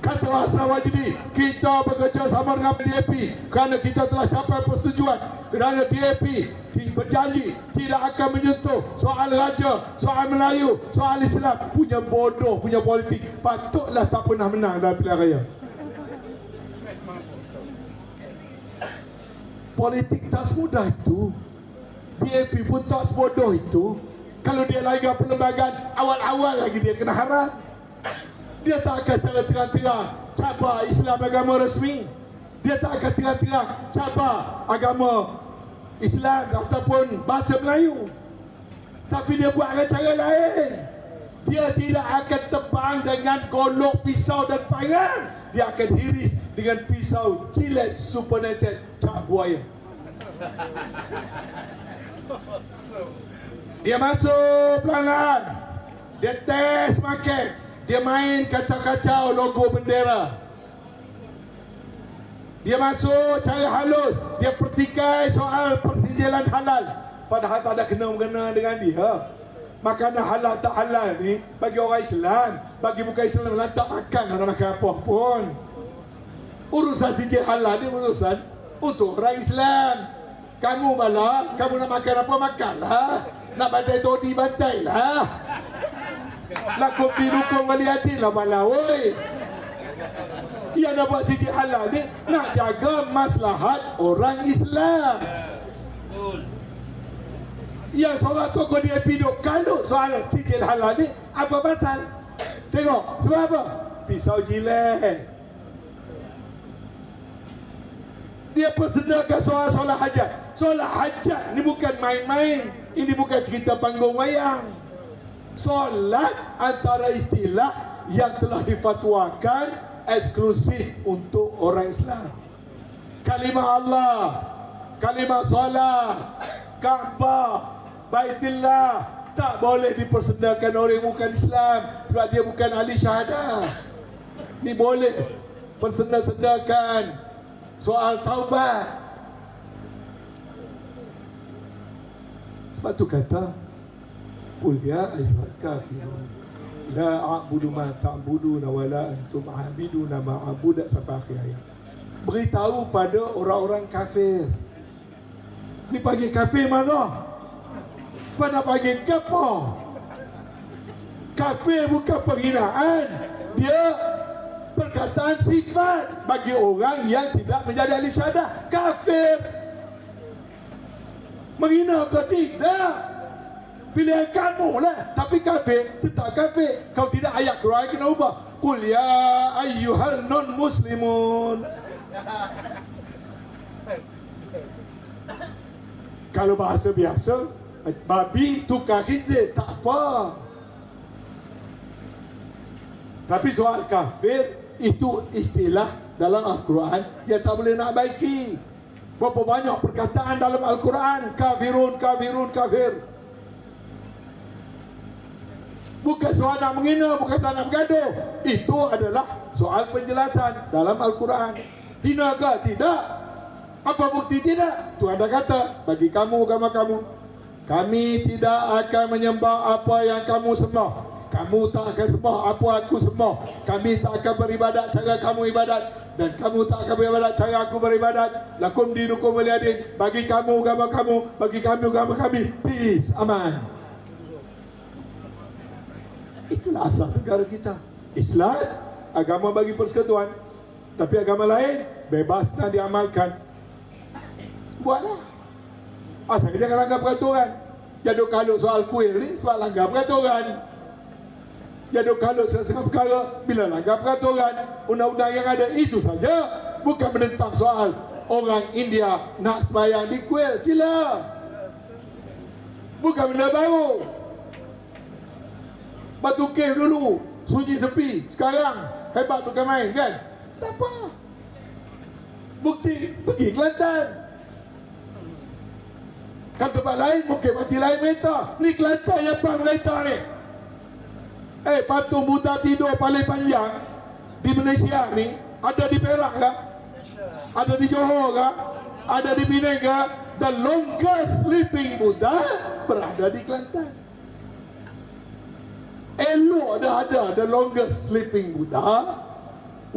Kata Hassan Wajdi, kita bekerja sama dengan DAP kerana kita telah capai persetujuan, kerana DAP berjanji tidak akan menyentuh soal raja, soal Melayu, soal Islam. Punya bodoh, punya politik. Patutlah tak pernah menang dalam pilihan raya. Politik tak semudah itu. DAP pun tak sebodoh itu. Kalau dia langgar perlembagaan, awal-awal lagi dia kena haram. Dia tak akan secara terang-terang cabar Islam agama resmi. Dia tak akan terang-terang cabar agama Islam ataupun bahasa Melayu. Tapi dia buat dengan cara lain. Dia tidak akan tebang dengan golok pisau dan pangan. Dia akan hiris dengan pisau jilet Supernaset Cak Buaya. Dia masuk pelan-pelan. Dia test market. Dia main kacau-kacau logo bendera. Dia masuk cara halus. Dia pertikai soal persijilan halal. Padahal tak ada kena-mengena dengan dia. Makanan halal tak halal ni bagi orang Islam, bagi bukan Islam tak makan, nak makan apa pun. Urusan sijil halal ni urusan untuk orang Islam. Kamu bala, kamu nak makan apa makanlah. Nak bantai todi bantailah. Nak kopi dukung wali adil lah bala oi. Yang nak buat sijil halal ni nak jaga maslahat orang Islam. Yang seorang tokoh dia piduk kalau soal sijil halal ni apa pasal? Tengok sebab apa? Pisau jilet. Dia persedakan soal solat hajat. Solat hajat ni bukan main-main. Ini bukan cerita panggung wayang. Solat antara istilah yang telah difatwakan eksklusif untuk orang Islam. Kalimah Allah, kalimah solat, Kaabah, Baitullah tak boleh dipersedakan orang bukan Islam sebab dia bukan ahli syahadah. Ni boleh perseda-sedakan soal taubat. Sebab tu kata qul ya ayyuhal kafirun la a'budu ma ta'buduna wa la antum 'abiduna ma a'budu sampai akhir ayat. Beritahu pada orang-orang kafir. Ni panggil kafir marah. Pada panggil gapo? Kafir bukan penghinaan. Dia perkataan sifat bagi orang yang tidak menjadi ahli syahadah. Kafir. Menghina ke tidak? Pilihan kamu lah. Tapi kafir tetap kafir. Kalau tidak ayat Quran kena ubah. Qul ya ayyuhal non muslimun. Kalau bahasa biasa, babi tukar khinzir, tak apa. Tapi soal kafir itu istilah dalam Al-Quran yang tak boleh nak baiki. Berapa banyak perkataan dalam Al-Quran kafirun, kafirun, kafir. Bukan soal nak menghina, bukan soal nak bergaduh. Itu adalah soal penjelasan dalam Al-Quran. Hina ke? Tidak. Apa bukti tidak? Tuhan dah kata, bagi kamu, agama kamu, kami tidak akan menyembah apa yang kamu sembah. Kamu tak akan sembah apa aku sembah. Kami tak akan beribadat cara kamu ibadat. Dan kamu tak akan beribadat cara aku beribadat. Lakum dinukum waliyadin. Bagi kamu agama kamu, bagi kami agama kami. Peace, aman. Itulah asal negara kita. Islam, agama bagi persekutuan. Tapi agama lain, bebas nak diamalkan. Buatlah. Asal jangan langgar peraturan. Jaduk kalut soal kuil ni sebab langgar peraturan. Jaduk kalut setengah perkara bila langgar peraturan. Undang-undang yang ada itu saja. Bukan menentang soal orang India nak sembahyang di kuil. Sila. Bukan benda baru. Batu cave dulu sunyi sepi. Sekarang hebat bukan main kan? Tak apa. Bukti pergi Kelantan. Kan tempat lain mungkin mati lain mereka. Ni Kelantan yang pang mereka ni. Patung Buddha tidur paling panjang di Malaysia ni ada di Perak ke? Ada di Johor ke? Ada di Penang ke? The longest sleeping Buddha berada di Kelantan. Elok dah ada the longest sleeping Buddha.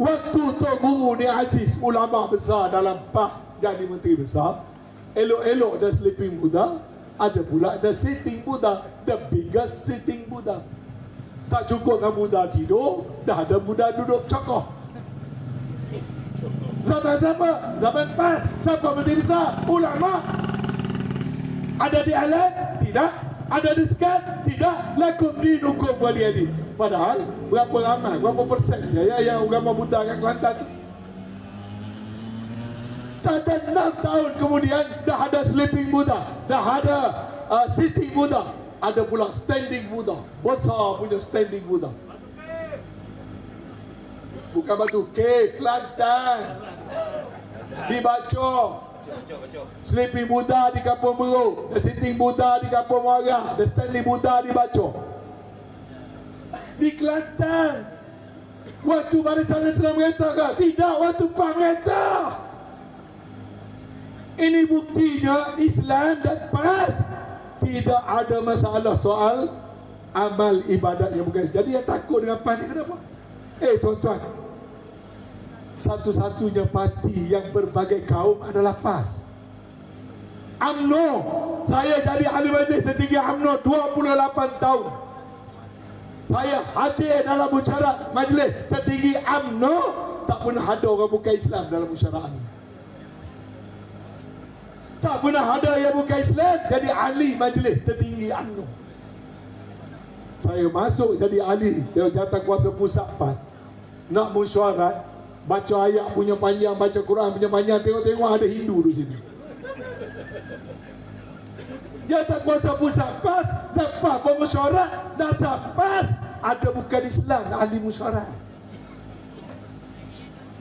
Waktu Tok Guru ni Aziz, ulama besar dalam PAH jadi menteri besar, elok-elok ada sleeping Buddha, ada pula ada sitting Buddha, the biggest sitting Buddha. Tak cukup dengan Buddha tidur, dah ada Buddha duduk cokoh. Zaman siapa? Zaman PAS. Siapa menteri besar? Ulama. Ada di alat? Tidak. Ada di sekat? Tidak. Lakum dinukum waliyadin. Padahal berapa ramai, berapa persen yang agama Buddha kat Kelantan tu? Tak ada 6 tahun kemudian dah ada sleeping Buddha, dah ada sitting Buddha, ada pula standing Buddha, besar punya standing Buddha. Bukan Batu Cave, Kelantan. Dibaca. Sleeping Buddha di Kampung Beruk, the sitting Buddha di Kampung Muara, the standing Buddha dibaca. Di Kelantan. Waktu Barisan Islam mereka ke? Tidak, waktu PAH mereka. Ini buktinya Islam dan PAS tidak ada masalah soal amal ibadat yang bukan. Jadi yang takut dengan PAS ni kenapa? Tuan-tuan, satu-satunya parti yang berbagai kaum adalah PAS. UMNO, saya jadi ahli majlis tertinggi UMNO 28 tahun. Saya hadir dalam musyawarah majlis tertinggi UMNO, tak pernah ada orang bukan Islam dalam musyawarah ini. Tak pernah ada yang bukan Islam jadi ahli majlis tertinggi UMNO. Saya masuk jadi ahli jawatan kuasa pusat PAS. Nak mesyuarat, baca ayat punya panjang, baca Quran punya panjang, tengok-tengok ada Hindu di sini. Jawatan kuasa pusat PAS dapat bermesyuarat, dasar PAS ada bukan Islam ahli mesyuarat.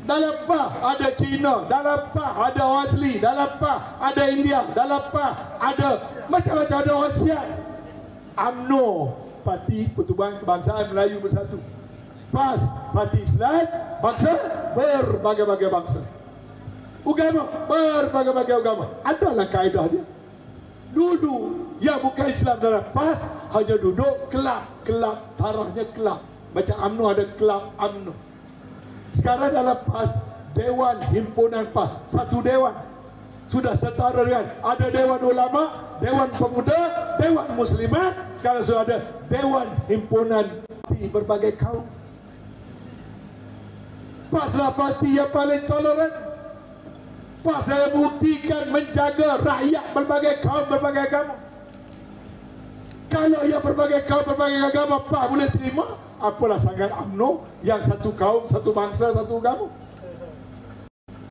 Dalam PAH ada Cina, dalam PAH ada orang asli, dalam PAH ada India, dalam PAH ada macam-macam, ada orang Siam. UMNO, Parti Pertubuhan Kebangsaan Melayu Bersatu. PAS, Parti Islam, bangsa, berbagai-bagai bangsa. Agama, berbagai-bagai agama. Adalah kaedah dia. Duduk yang bukan Islam dalam PAS hanya duduk kelab, tarafnya kelab. Macam UMNO ada kelab UMNO. Sekarang dalam PAS, Dewan Himpunan PAS, satu dewan sudah setara dengan ada Dewan Ulama, Dewan Pemuda, Dewan Muslimat. Sekarang sudah ada Dewan Himpunan Parti berbagai kaum. PAS lah parti yang paling toleran. PAS yang buktikan menjaga rakyat berbagai kaum, berbagai agama. Kalau yang berbagai kaum, berbagai agama PAS boleh terima, apalah sangat UMNO yang satu kaum, satu bangsa, satu agama.